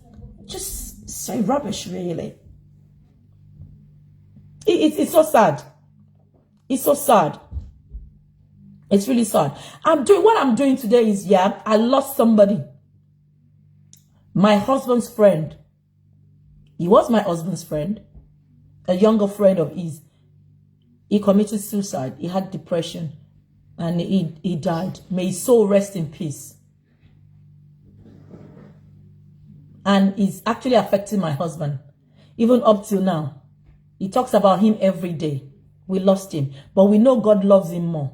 S1: say rubbish, really. It's so sad. It's so sad. It's really sad. What I'm doing today is, I lost somebody. My husband's friend. He was my husband's friend. A younger friend of his. He committed suicide. He had depression. And he died. May his soul rest in peace. And it's actually affecting my husband. Even up till now. He talks about him every day. We lost him. But we know God loves him more.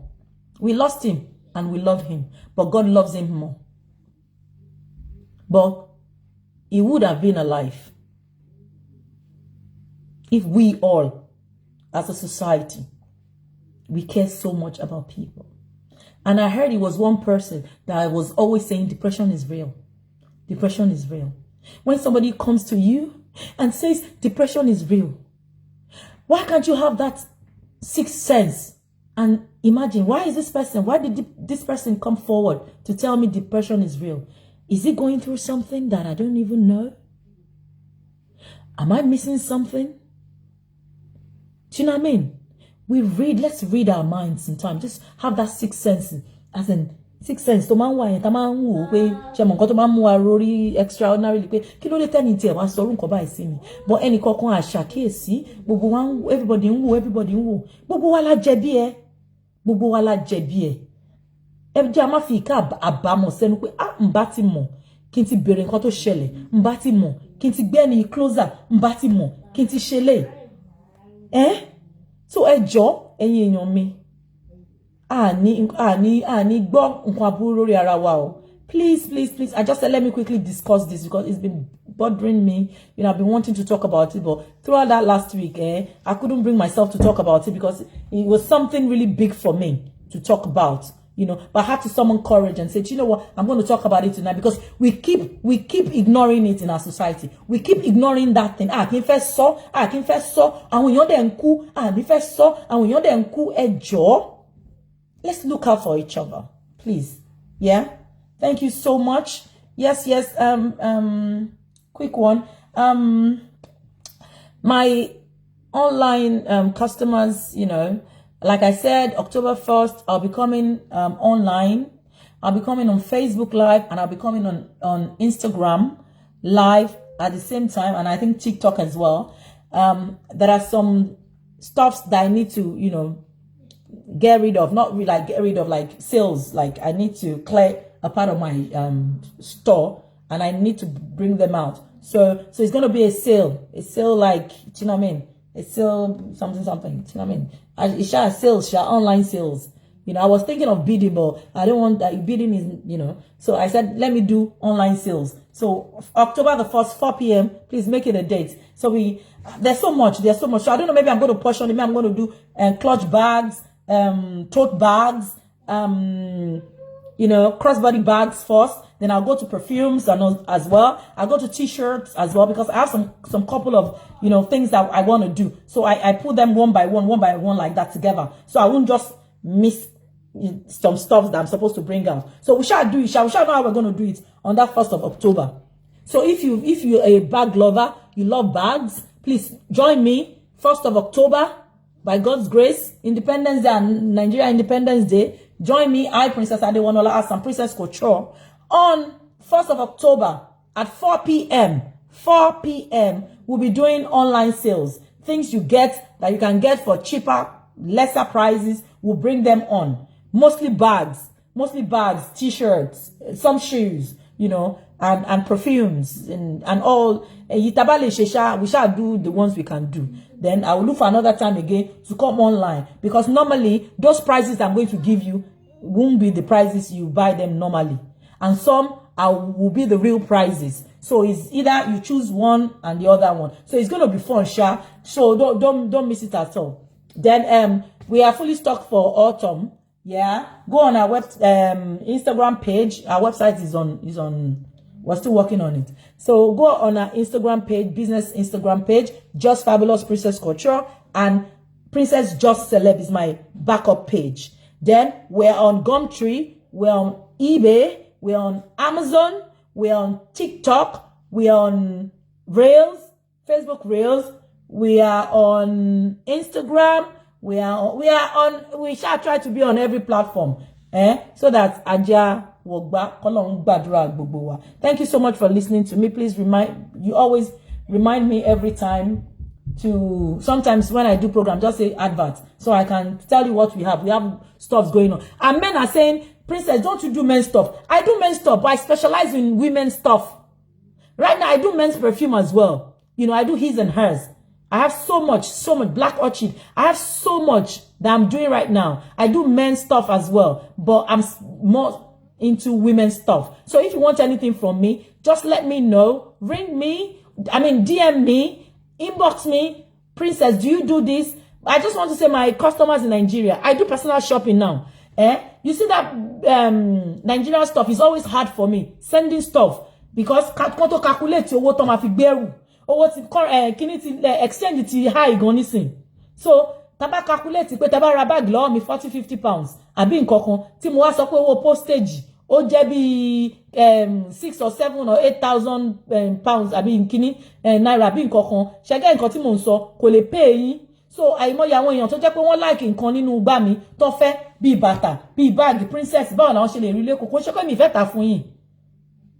S1: We lost him and we love him. But God loves him more. But he would have been alive. If we all, as a society, we care so much about people. And I heard it was one person that was always saying depression is real. Depression is real. When somebody comes to you and says depression is real, why can't you have that sixth sense and imagine, why is this person, why did this person come forward to tell me depression is real? Is he going through something that I don't even know? Am I missing something? Do you know what I mean? Let's read our minds sometimes. Just have that sixth sense. As in, sixth sense. To man wa yen, ta man wo pe, se mo nkan to man mu wa rori extraordinary pe, kí ló dé tẹ́ni tí ẹ wá sọ ru nǹkan báyìí sí mi. But ẹnì kankan a ṣàkíyèsí, gbogbo wa everybody ń wò, everybody ń wò. Gbogbo wa la jẹ̀bi ẹ. Gbogbo wa la jẹ̀bi ẹ. Ẹ jẹ́ a má fi ìka àbámọ̀ sẹ́nu pé ǹbá ti mọ̀ kí n ti bèrè nǹkan tó ṣẹlẹ̀, ǹbá ti mọ̀ kí n ti gbé ẹni closer, ǹbá ti mọ̀ kí n ti ṣe lé. So ẹ jọ̀ọ́ ẹ̀yin èèyàn mi, àní gbọ́ nǹkan aburú lórí ara wa o. Please, I just said let me quickly discuss this because it's been bothering me. You know, I've been wanting to talk about it, but throughout that last week, I couldn't bring myself to talk about it because it was something really big for me to talk about. You know, but I had to summon courage and say, you know what, I'm going to talk about it tonight because we keep ignoring it in our society. We keep ignoring that thing. Kí n fẹ́ sọ, àwọn èèyàn dẹ̀ ń kú, ní fẹ́ sọ, àwọn èèyàn dẹ̀ ń kú, ẹ jọ̀ọ́. Let's look out for each other, please. Yeah. Thank you so much. Yes. Quick one. My online customers, you know, like I said, October 1st, I'll be coming online. I'll be coming on Facebook Live and I'll be coming on Instagram Live at the same time. And I think TikTok as well. There are some stuffs that I need to, you know, get rid of. Not really like get rid of like sales. Like I need to clear a part of my store and I need to bring them out. So it's going to be a sale like, do you know what I mean? A sale something, do you know what I mean? It's sales, online sales. You know, I was thinking of bidding, but I don't want that. Bidding is, you know. So I said, let me do online sales. So October the 1st, 4 p.m. Please make it a date. So there's so much. So I don't know. Maybe I'm going to push on it. Maybe I'm going to do clutch bags, tote bags, you know, crossbody bags first. Then I'll go to perfumes as well. I'll go to t-shirts as well because I have some couple of, you know, things that I want to do. So I put them one by one like that together. So I won't just miss some stuff that I'm supposed to bring out. So we shall do it. We shall know how we're going to do it on that 1st of October. So if you're a bag lover, you love bags, please join me 1st of October by God's grace, Independence Day and Nigeria Independence Day. Join me, Princess Adewonuola Hassan, Princess Couture, on 1st of October at 4 p.m. 4 p.m. we'll be doing online sales. Things you get that you can get for cheaper, lesser prices, we'll bring them on. Mostly bags, t-shirts, some shoes, you know, and perfumes and all. We shall do the ones we can do. Then I will look for another time again to come online because normally those prices I'm going to give you won't be the prices you buy them normally. And some will be the real prices. So it's either you choose one and the other one. So it's going to be fun, Sha. So don't miss it at all. Then we are fully stocked for autumn. Yeah. Go on our Instagram page. Our website is on. We're still working on it. So go on our Instagram page, business Instagram page, Just Fabulous Princess Couture, and Princess Just Celeb is my backup page. Then we're on Gumtree, we're on eBay, we're on Amazon, we're on TikTok, we're on Rails, Facebook Rails, we are on Instagram, we shall try to be on every platform, so that Aja Wogba. Thank you so much for listening to me. Please you always remind me every time to, sometimes when I do program, just say adverts so I can tell you what we have. We have stuff going on. And men are saying, Princess, don't you do men's stuff? I do men's stuff, but I specialize in women's stuff. Right now, I do men's perfume as well. You know, I do his and hers. I have so much, Black Orchid. I have so much that I'm doing right now. I do men's stuff as well, but I'm more into women's stuff. So if you want anything from me, just let me know. Ring me. I mean, DM me. Inbox me. Princess, do you do this? I just want to say my customers in Nigeria, I do personal shopping now. You see that Nigerian stuff is always hard for me. Sending stuff. Because can't to calculate owó tó ma fi gbẹ́rù. Owó ti kíní ti exchange ti high gan nísìn. So, taba calculate pé taba ra bag lọ́wọ́ mi 40-50 pounds. Àbí nǹkan kan tí mo wá sọ pé owó postage ó jẹ́ bí 6 or 7 or 8,000 pounds àbí kíní naira àbí nǹkan kan. Ṣẹ́gẹ́ nǹkan tí mo ń sọ kò lè pay yín. So àìmọye àwọn èèyàn tó jẹ́ pé wọ́n like nǹkan nínú gbá mi tó fẹ́ bí bàtà, bí bag, princess báwo làwọn ṣe lè rí lẹ́kọ̀ọ́ kó ṣe pé mi fẹ́ tà fún yín.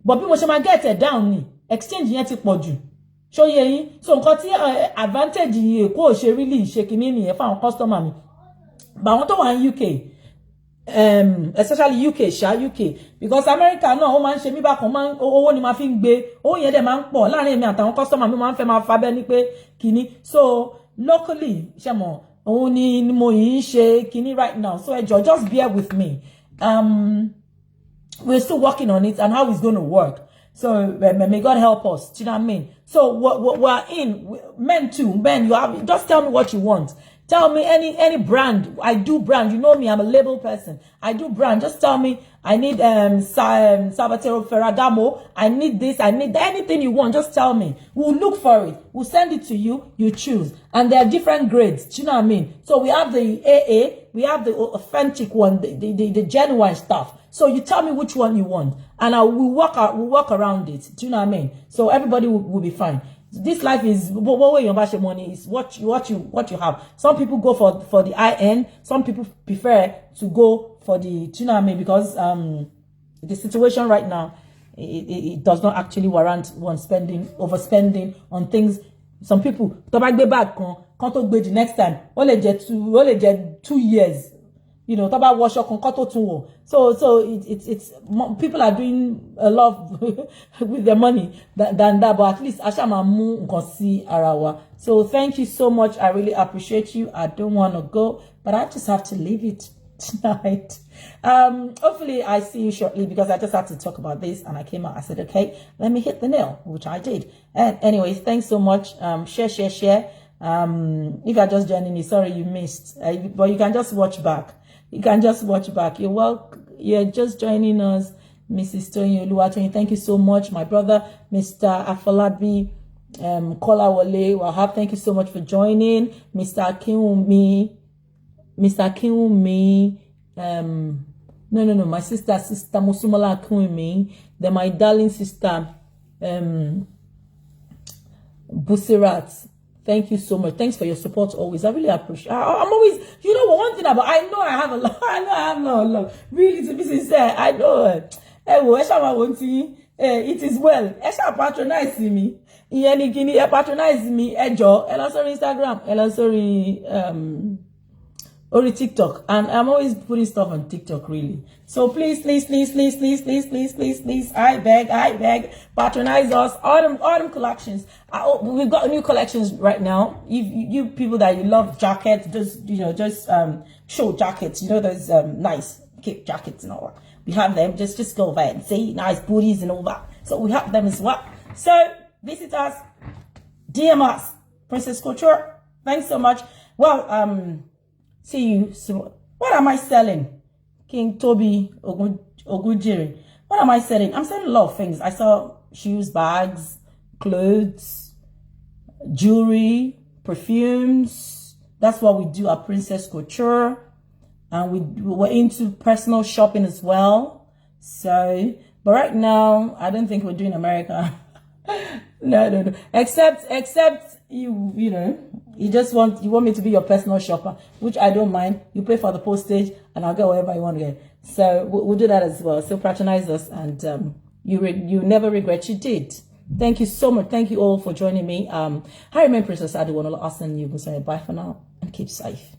S1: But bí mo ṣe máa get it down ni exchange yẹn ti pọ̀ jù. Ṣó yé yín? So nǹkan tí advantage Èkó ò ṣe really ṣe kíní nìyẹn fáwọn customer mi. But àwọn tó wà ní UK, especially UK, UK, because America náà ó máa ń ṣe mí bákan owó ni máa fi ń gbé, owó yẹn dẹ̀ máa ń pọ̀ láàrin èmi àtàwọn customer mi máa ń fẹ́ máa fabẹ́ ní pé kíní. So locally, ṣẹmọ, òun ni mo yìí ń ṣe kíní right now. So just bear with me. We're still working on it and how it's going to work. So may God help us. Do you know what I mean? So we're in. Men too. Men, you have, just tell me what you want. Tell me any brand. I do brand. You know me, I'm a label person. I do brand. Just tell me I need Salvatore Ferragamo. I need this. I need anything you want. Just tell me. We'll look for it. We'll send it to you. You choose. And there are different grades. Do you know what I mean? So we have the AA. We have the authentic one, the genuine stuff. So you tell me which one you want, and we'll work around it. Do you know what I mean? So everybody will be fine. This life is what way your money is what you have. Some people go for the high end. Some people prefer to go for the, do you know what I mean? Because the situation right now, it does not actually warrant one overspending on things. Some people to back can't go the next time. Only get 2 years. You know, talk about wash your concoto. So it's people are doing a lot with their money than that, but at least Ashama mu nkosi arawa. So thank you so much. I really appreciate you. I don't want to go, but I just have to leave it tonight. Hopefully I see you shortly because I just had to talk about this and I came out. I said, okay, let me hit the nail, which I did. And anyways, thanks so much. Share. If you're just joining me, sorry you missed, but you can just watch back. You can just watch back. You're welcome. You're just joining us, Mrs. Tony Oluwatoyin. Thank you so much, my brother, Mr. Afolabi, Kolawole Wahab. Thank you so much for joining, Mr. Akinwumi. No, my sister Musumola Akinwumi. Then my darling sister, Busirat. Thank you so much. Thanks for your support always. I really appreciate. I'm always, you know, one thing about, I know I have a lot. I know I have a lot. Really, to be sincere, I know. It is well. Esha patronize me. Patronize me. Ejo. Ella sorry Instagram. Ella sorry or TikTok. And I'm always putting stuff on TikTok, really. So please, I beg, patronize us. Autumn collections. We've got new collections right now. You people that you love jackets, just show jackets. You know those nice cape jackets and all that. We have them. Just go over and see nice booties and all that. So we have them as well. So visit us, DM us, Princess Couture. Thanks so much. Well, see you soon. What am I selling? King Toby Ogujiri. What am I selling? I'm selling a lot of things. I sell shoes, bags, clothes, jewelry, perfumes. That's what we do at Princess Couture. And we're into personal shopping as well. So, but right now, I don't think we're doing America. No. Except you know, you want me to be your personal shopper, which I don't mind. You pay for the postage and I'll get wherever you want to get. So we'll do that as well. So patronize us and you never regret you did. Thank you so much. Thank you all for joining me. I remain Princess Adewonuola Hassan. Bye for now and keep safe.